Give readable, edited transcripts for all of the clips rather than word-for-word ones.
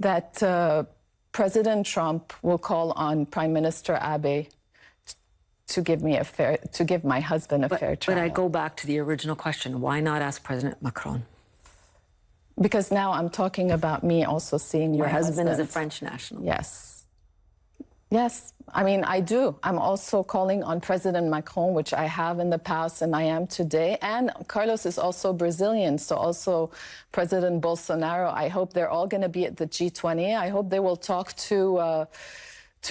that President Trump will call on Prime Minister Abe to give my husband a fair trial. But I go back to the original question. Why not ask President Macron? Because now I'm talking about me also seeing Your my husband is a French national. Yes. Yes. I mean, I do. I'm also calling on President Macron, which I have in the past and I am today. And Carlos is also Brazilian, so also President Bolsonaro. I hope they're all going to be at the G20. I hope they will talk to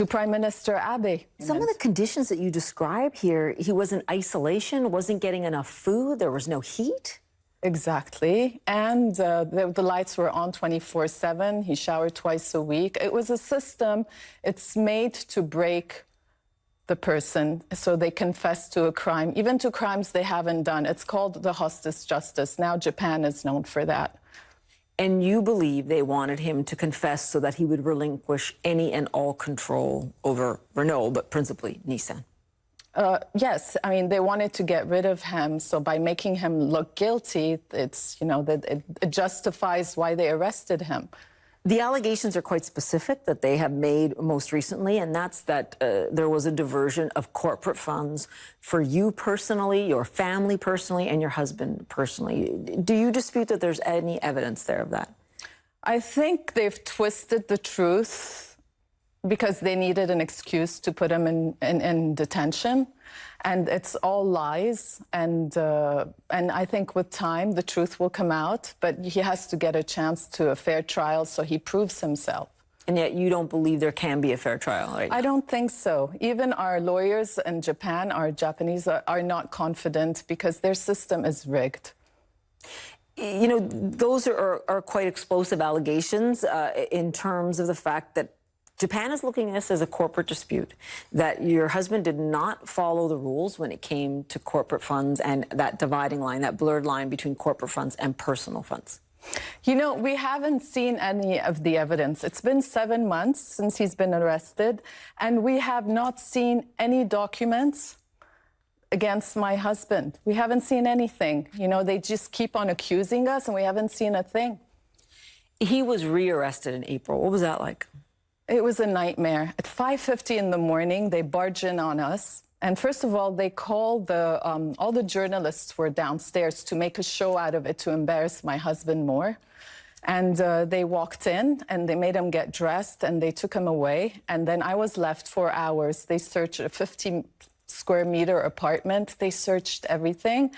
Prime Minister Abe. Some of the conditions that you describe here, he was in isolation, wasn't getting enough food, there was no heat. Exactly. And the lights were on 24/7. He showered twice a week. It was a system. It's made to break the person so they confess to a crime, even to crimes they haven't done. It's called the hostage justice. Now Japan is known for that. And you believe they wanted him to confess so that he would relinquish any and all control over Renault, but principally Nissan? Yes, I mean, they wanted to get rid of him. So by making him look guilty, it's, you know, that it justifies why they arrested him. The allegations are quite specific that they have made most recently, and that's that there was a diversion of corporate funds for you personally, your family personally, and your husband personally. Do you dispute that there's any evidence there of that? I think they've twisted the truth because they needed an excuse to put him in detention. And it's all lies. And I think with time, the truth will come out. But he has to get a chance to a fair trial so he proves himself. And yet you don't believe there can be a fair trial right now? I don't think so. Even our lawyers in Japan, our Japanese, are not confident because their system is rigged. You know, those are quite explosive allegations in terms of the fact that Japan is looking at this as a corporate dispute, that your husband did not follow the rules when it came to corporate funds and that dividing line, that blurred line between corporate funds and personal funds. You know, we haven't seen any of the evidence. It's been 7 months since he's been arrested, and we have not seen any documents against my husband. We haven't seen anything. You know, they just keep on accusing us, and we haven't seen a thing. He was rearrested in April. What was that like? It was a nightmare. At 5:50 in the morning, they barge in on us. And first of all, they called all the journalists were downstairs to make a show out of it to embarrass my husband more. And they walked in and they made him get dressed and they took him away. And then I was left 4 hours. They searched a 50-square-meter apartment. They searched everything.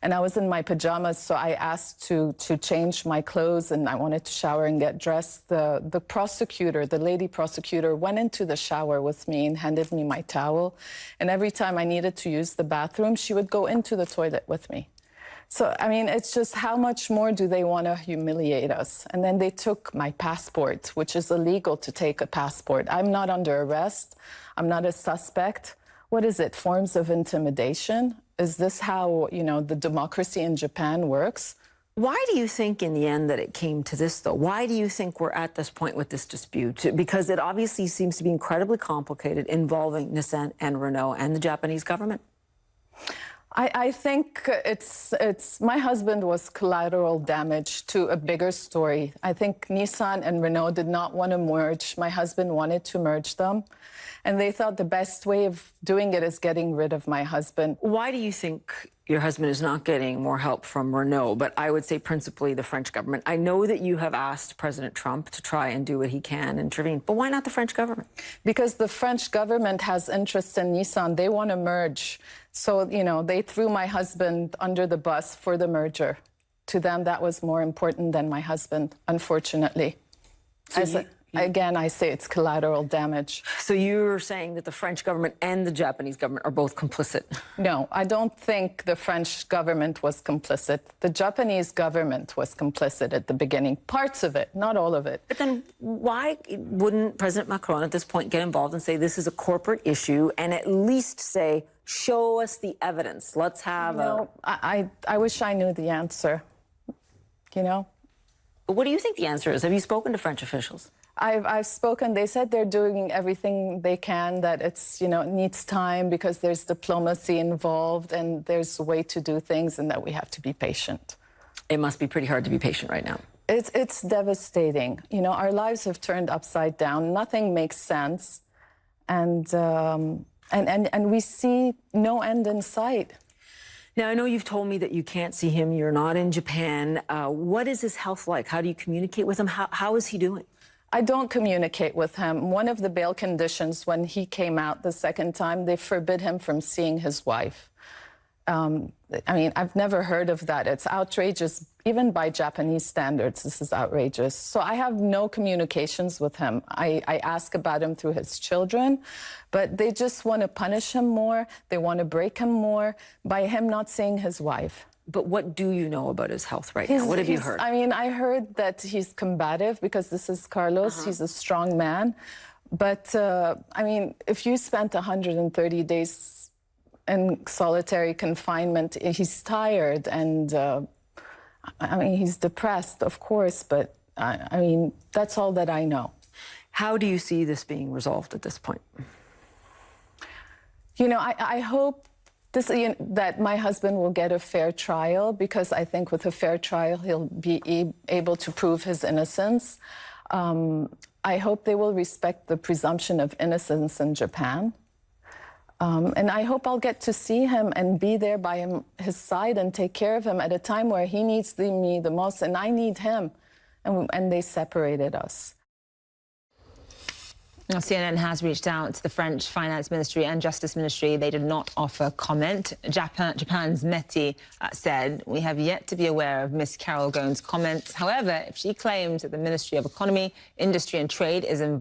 And I was in my pajamas, so I asked to change my clothes, and I wanted to shower and get dressed. The prosecutor, the lady prosecutor, went into the shower with me and handed me my towel. And every time I needed to use the bathroom, she would go into the toilet with me. So, I mean, it's just how much more do they want to humiliate us? And then they took my passport, which is illegal to take a passport. I'm not under arrest. I'm not a suspect. What is it, forms of intimidation? Is this how, you know, the democracy in Japan works? Why do you think in the end that it came to this, though? Why do you think we're at this point with this dispute? Because it obviously seems to be incredibly complicated, involving Nissan and Renault and the Japanese government. I think it's my husband was collateral damage to a bigger story. I think Nissan and Renault did not want to merge. My husband wanted to merge them. And they thought the best way of doing it is getting rid of my husband. Why do you think your husband is not getting more help from Renault, but I would say principally the French government? I know that you have asked President Trump to try and do what he can, intervene, but why not the French government? Because the French government has interest in Nissan. They want to merge. So, you know, they threw my husband under the bus for the merger. To them, that was more important than my husband, unfortunately. So again, I say it's collateral damage. So you're saying that the French government and the Japanese government are both complicit? No, I don't think the French government was complicit. The Japanese government was complicit at the beginning. Parts of it, not all of it. But then why wouldn't President Macron at this point get involved and say this is a corporate issue and at least say, show us the evidence. Let's have I wish I knew the answer, you know? What do you think the answer is? Have you spoken to French officials? I've spoken. They said they're doing everything they can, that it's, you know, it needs time because there's diplomacy involved and there's a way to do things and that we have to be patient. It must be pretty hard to be patient right now. It's devastating. You know, our lives have turned upside down. Nothing makes sense, and we see no end in sight. Now, I know you've told me that you can't see him. You're not in Japan. What is his health like? How do you communicate with him? How is he doing? I don't communicate with him. One of the bail conditions when he came out the second time, they forbid him from seeing his wife. I mean, I've never heard of that. It's outrageous. Even by Japanese standards, this is outrageous. So I have no communications with him. I ask about him through his children, but they just want to punish him more. They want to break him more by him not seeing his wife. But what do you know about his health right now? What have you heard? I mean, I heard that he's combative because this is Carlos. He's a strong man. But, I mean, if you spent 130 days in solitary confinement, he's tired and, I mean, he's depressed, of course, but, I mean, that's all that I know. How do you see this being resolved at this point? You know, I hope that my husband will get a fair trial, because I think with a fair trial, he'll be able to prove his innocence. I hope they will respect the presumption of innocence in Japan. And I hope I'll get to see him and be there by his side and take care of him at a time where he needs me the most and I need him. And they separated us. Now, CNN has reached out to the French Finance Ministry and Justice Ministry. They did not offer comment. Japan's METI said, "We have yet to be aware of Ms. Carol Ghosns' comments. However, if she claims that the Ministry of Economy, Industry and Trade is involved